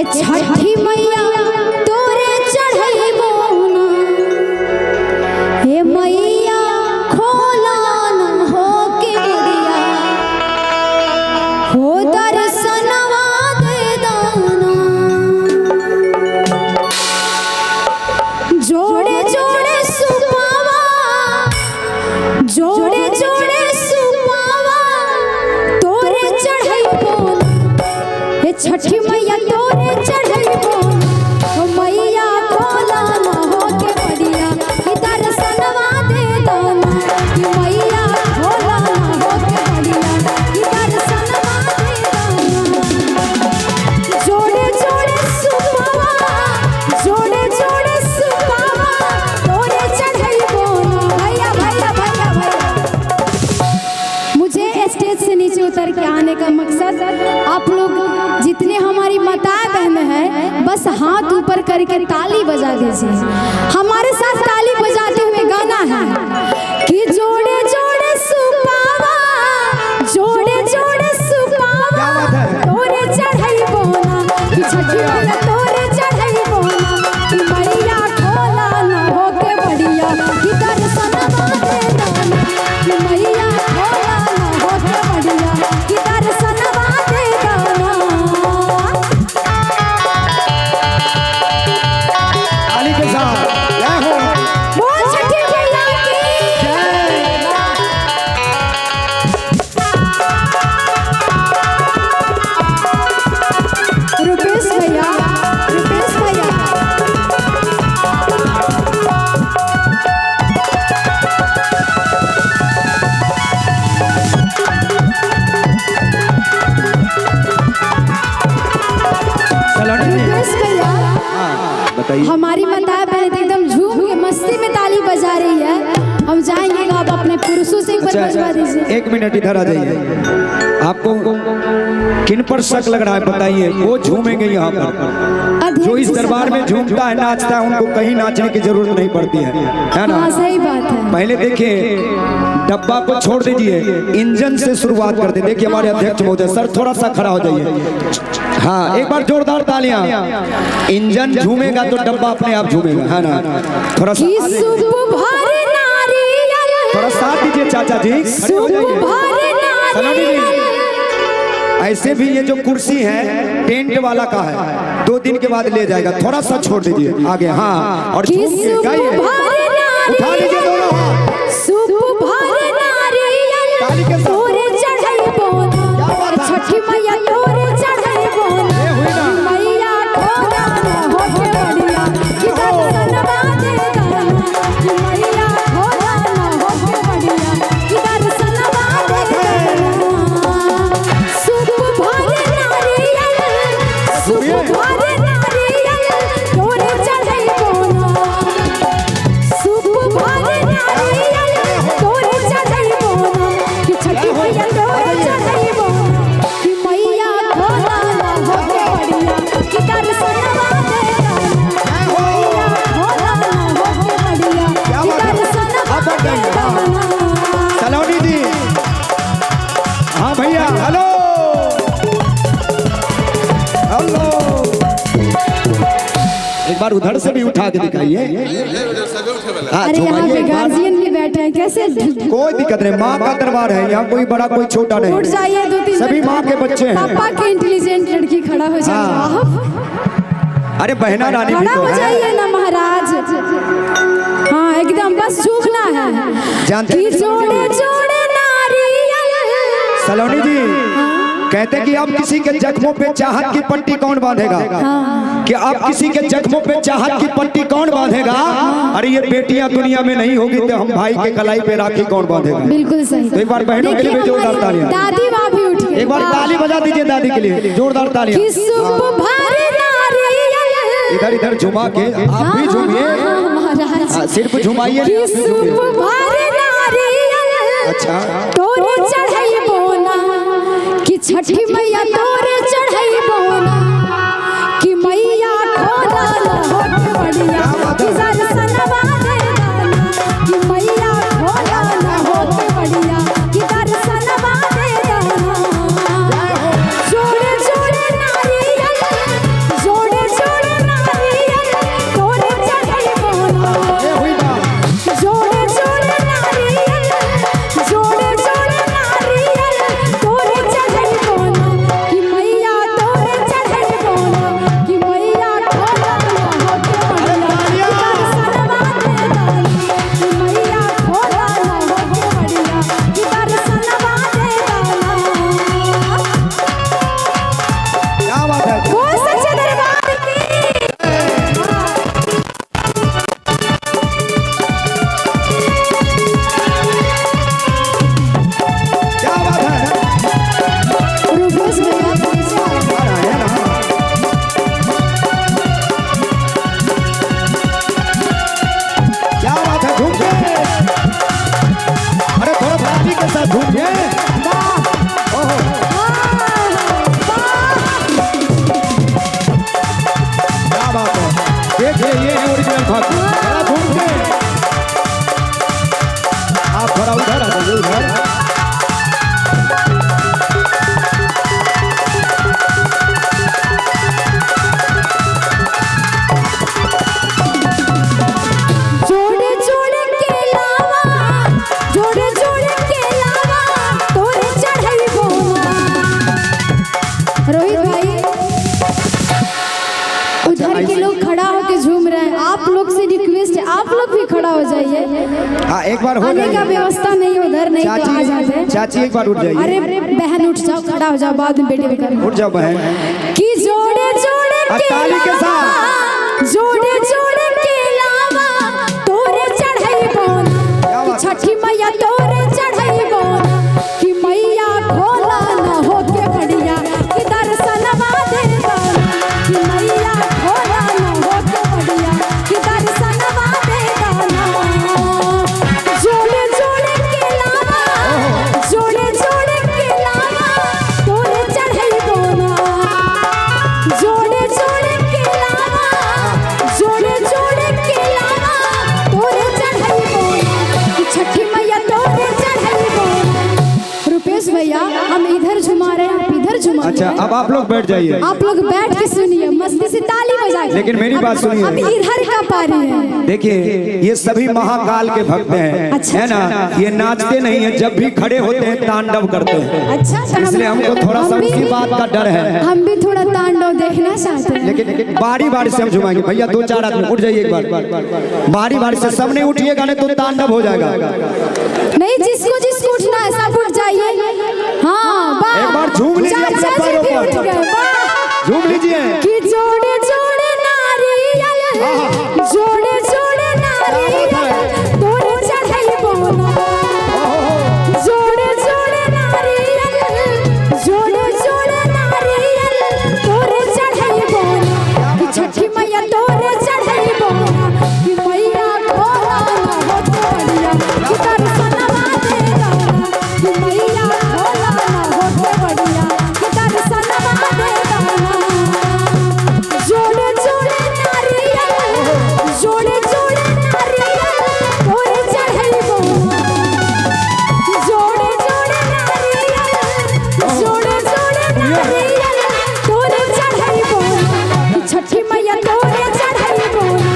छठी मैया तोरे चढ़ैबो ना, हे मैया खोला न हो के बड़िया, हो दर्शनवा दे दाना। जोड़े जोड़े सुपावा, जोड़े जोड़े सुपावा तोरे चढ़ैबो ना, हे छठी मैया तोरे चढ़ैबो ना, हो मैया खोला न हो के बड़िया, कि दर्शनवा दे दाना। कि मैया खोला न हो के बड़िया, कि दर्शनवा दे दाना। जोड़े जोड़े सुपावा, जोड़े जोड़े सुपावा तोरे चढ़ैबो ना। भैया भैया भैया भैया, मुझे स्टेज से नीचे उतर के आने का मकसद, आप लोग जितने हमारी माताएं बहनें हैं बस हाथ ऊपर करके ताली बजा दीजिए, हमारे साथ ताली बजाते हुए गाना है कि जोड़े जोड़े सुपावा, जोड़े जोड़े सुपावा तोरे चढ़ैबो ना, कि छठी मैया तोरे चढ़ैबो ना, कि मैया खोला न हो के बड़िया, कि दर्शनवा दे दाना। कि मैया खोला न हो के बड़िया, कि दर्शनवा दे दाना। ताली के साथ जय हो। बोल छठी मैया की रुपेश भैया, रुपेश भैया सलोनी जी, रुपेश भैया, हाँ बताइए। हमारी माताएं बहनें तो एकदम झूम के मस्ती में ताली बजा रही है। हम जाएंगे आप अपने पुरुषों से एक बार बजवा दीजिए। एक मिनट इधर आ जाइए। आपको किन पर शक लग रहा है बताइए? वो झूमेंगे यहाँ पर, जो इस दरबार में झूमता है नाचता है, उनको कहीं नाचने की जरूरत नहीं पड़ती है ना? हाँ सही बात है। पहले देखिए, डब्बा को छोड़ दीजिए, इंजन से शुरुआत करते। देखिए हमारे अध्यक्ष महोदय, सर थोड़ा सा खड़ा हो जाइए। हाँ एक बार जोरदार तालियां। इंजन झूमेगा तो डब्बा अपने आप झूमेगा, है ना? थोड़ा सा कि सुबह भर नारियल, थोड़ा साथ दीजिए चाचा जी। खड़े हो जाइए। सुबह सलोनी जी, नारियल, ऐसे भी ये जो कुर्सी है टेंट वाला का है, 2 दिन के बाद ले जाएगा। थोड़ा सा छोड़ दीजिए आगे। हाँ और कि झूम के सुबह गाइए। भर उठा लीजिए दोनों हाथ। सुबह भर नारियल ताली के साथ। तोरे चढ़ैबो ना, क्या बात है? छठी मैया तोरे चढ़ैबो ना। ये हुई ना? मैया खोला न हो के बड़िया, कि दर्शनवा दे दाना। कि मैया खोला न हो के बड़िया, कि दर्शनवा दे दाना। सुबह भर नारियल, सुबह भर नारियल तोरे चढ़ैबो ना, सुबह भर नारियल तोरे चढ़ैबो ना, कि छठी मैया तोरे चढ़ैबो ना। कि मैया खोला न हो के बड़िया, कि दर्शनवा दे दाना। मैया खोला न हो के बड़िया, कि दर्शनवा दे दाना। सलोनी जी, हाँ भैया, हेलो हेलो। एक बार उधर से भी उठा के दिखाइए। हाँ, अरे यहाँ पे झुमाइए एक बार। गार्जियन भी बैठे हैं, कैसे कोई दिक्कत नहीं, माँ का दरबार है यहाँ, कोई बड़ा कोई छोटा उठ नहीं। जाइए? 2-3 सभी माँ के बच्चे हैं। पापा के इंटेलिजेंट लड़की खड़ा हो जाए हाँ। आप अरे बहना रानी भी खड़ा तो हो है। जाइए ना महाराज। हाँ एकदम बस झूमना है। जानते कि हैं? जोड़े जोड़े नारियल। सलोनी जी, कहते कि आप किसी के जख्मों पे चाहत की पट्टी कौन बांधेगा? कि आप किसी के जख्मों पे चाहत की पट्टी कौन बांधेगा? अरे ये बेटियां दुनिया में नहीं होगी तो हम भाई के कलाई पे राखी कौन बांधेगा? बिल्कुल सही। तो एक बार बहनों के लिए भी जोरदार तालियां। दादी माँ भी उठ गई। एक बार ताली बजा दीजिए दादी के लिए, जोरदार तालियां। कि सुबह भर नारियल। इधर इधर झुमा के आप भी झूमिए। महाराज हाँ, सिर्फ झुमाइए कि नहीं, आप भी झूमिए। सुबह भर नारियल अच्छा तोरे चढ़ैबो ना, कि छठी मैया तोरे चढ़ैबो ना। कि मैया खोला न हो के बड़िया, कि दर्शनवा दे दाना। कि मैया खोला न हो के बड़िया, कि दर्शनवा दे दाना। जोड़े जोड़े नारियल, जोड़े बाहर के लोग खड़ा होकर झूम रहे हैं, आप लोग से रिक्वेस्ट है आप लोग भी खड़ा हो जाइए। हाँ एक बार हो आने का जाइए। व्यवस्था नहीं उधर नहीं तो आ जाते। चाची एक बार उठ जाइए। अरे बहन उठ जाओ, खड़ा हो जाओ, बाद में बेटे भी उठ जाओ बहन। कि जोड़े जोड़े ताली के साथ जोड़े जोड़े के लावा तोरे चढ़ाई बोन, छठी मैया तोरे चढ़ाई बोन, कि मैया खोला न हो के बढ़िया कि दर्शनवा दे बोन, कि मैया खोला न हो के बढ़िया कि दर्शनवा दे बोन। जोड़े जोड़े के लावा जोड़े जोड़े के लावा तोरे चढ़ाई बोन, जोड़े जोड़े के लावा जोड़े जोड़े के लावा तोरे चढ़ाई बोन, कि छठी मैया तोरे चढ़ाई बोन। रुपेश भैया हम इधर झुमा रहे हैं, आप इधर झुमा। अच्छा अब आप लोग बैठ जाइए। आप लोग बैठ के सुनिए, मस्ती से ताली बजाइए। लेकिन मेरी बात सुनिए। अब इधर का पारी है। देखिए ये सभी महाकाल के भक्त हैं, अच्छा, है ना। ये नाचते नहीं है, जब भी खड़े होते हैं तांडव करते हैं। अच्छा इसलिए हमको थोड़ा सा उसी बात का डर है। हम भी थोड़ा तांडव देखना चाहते हैं। लेकिन बारी बारी से हम झुमाएंगे। भैया 2-4 आदमी उठ जाइए एक बार, बारी बारी से सबने उठिएगा नहीं तो तांडव हो जाएगा। नहीं जिसको जिसको उठना है सब उठ जाइए। हाँ एक बार झूम लीजिए अपने पैरों पर, झूम लीजिए। कि जोड़े जोड़े नारियल जोड़े जोड़े नारियल तोरे चढ़ाई बोना, जोड़े जोड़े नारियल जोड़े जोड़े नारियल तोरे चढ़ाई बोना, कि छठी मैया तोरे चढ़ाई बोना, कि मैया खोला न हो के बढ़िया कि दर्शनवा दे दाना, कि मैया खोला न हो के बढ़िया कि दर्शनवा दे दाना। जोड़े जोड़े नारियल जोड़े जोड़े नारियल तोरे चढ़ाई बोना, जोड़े जोड़े नारियल जोड़े जोड़े नारियल तोरे चढ़ाई बोना, कि छठी मैया तोरे चढ़ाई बोना,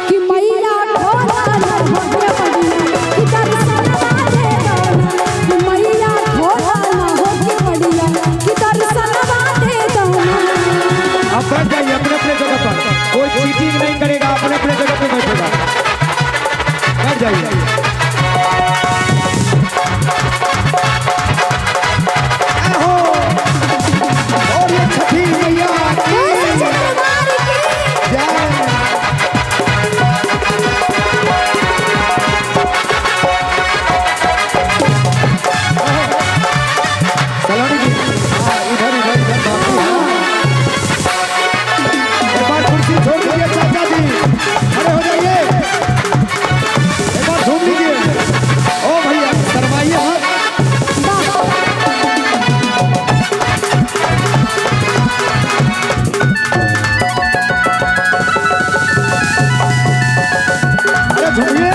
कि मैया खोला न हो के बढ़िया कि दर्शनवा दे दाना, कि मैया खोला न हो के बढ़िया कि दर्शनवा दे दाना। अब बैठ जाइए अपने अपने जगह पर, कोई चीटिंग नहीं करेगा, अपने अपने जगह पे बैठेगा। बैठ जाइए। आहो, और ये छठी मैया की जय। सलोनी जी, हाँ, इधर इधर इधर बापू, हाँ। एक बार कुर्सी छोड़ दीजिए चाचा जी, खड़े हो जाइए। एक बार झूम लीजिए। ओ भैया शर्माइए मत। अरे झूमिए।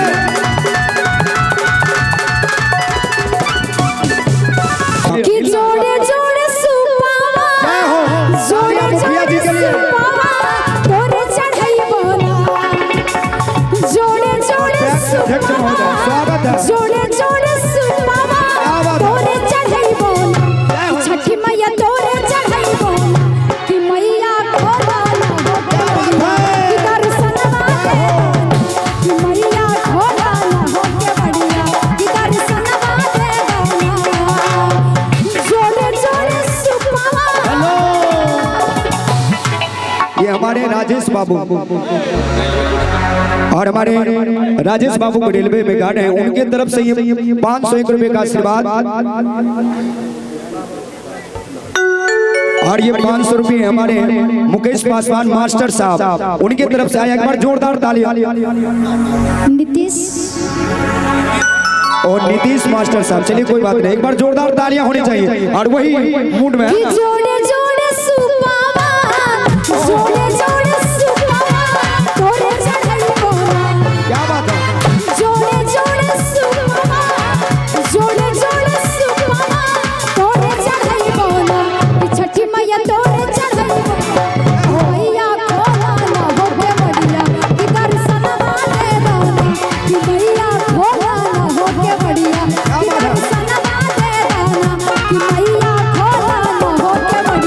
कि जोड़े जोड़े सुपावा जय हो। जोड़े मुखिया जी जोड़े के लिए। सुपावा तोरे चढ़ाई बोला, जोड़े जोड़े अध्यक्ष महोदय, स्वागत है। जोड़े जोड़े सुपावा क्या बात है? तोरे चढ़ाई बोला, कि छठी मैया तोरे चढ़ाई बोला, कि मैया खोला न हो के बढ़िया कि दर्शनवा दे दाना, कि मैया खोला न हो के बढ़िया कि दर्शनवा दे दाना। जोड़े जोड़े सुपावा हेलो, ये हमारे राजेश बाबू और हमारे राजेश बाबू को रेलवे में गार्ड हैं, उनके तरफ से ये 501 रुपए का आशीर्वाद और ये 500 रुपये हमारे मुकेश पासवान मास्टर साहब उनके तरफ से आया। एक बार जोरदार तालियां। नीतीश और नीतीश मास्टर साहब, चलिए कोई बात नहीं, एक बार जोरदार तालियां होनी चाहिए। और वही मूड में कि जोड़े जोड़े सुपावा जोड़े जोड़े सुपावा तोरे चढ़ाई बोला, क्या बात है। जोड़े जोड़े सुपावा जोड़े जोड़े सुपावा तोरे चढ़ाई बोला, कि छठी मैया तोरे चढ़ाई बोला, मैया खोला न हो के बढ़िया कि दर्शनवा दे दाना, कि मैया खोला न हो के बढ़िया कि दर्शनवा दे दाना, कि मैया खोला न हो के बढ़िया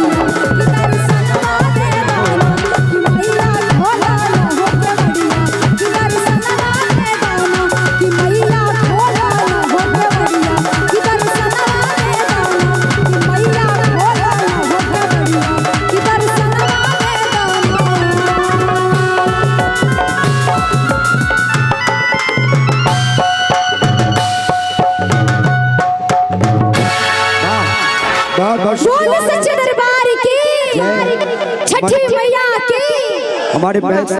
सच्चे दरबार की, छठी मैया की। हमारे बैच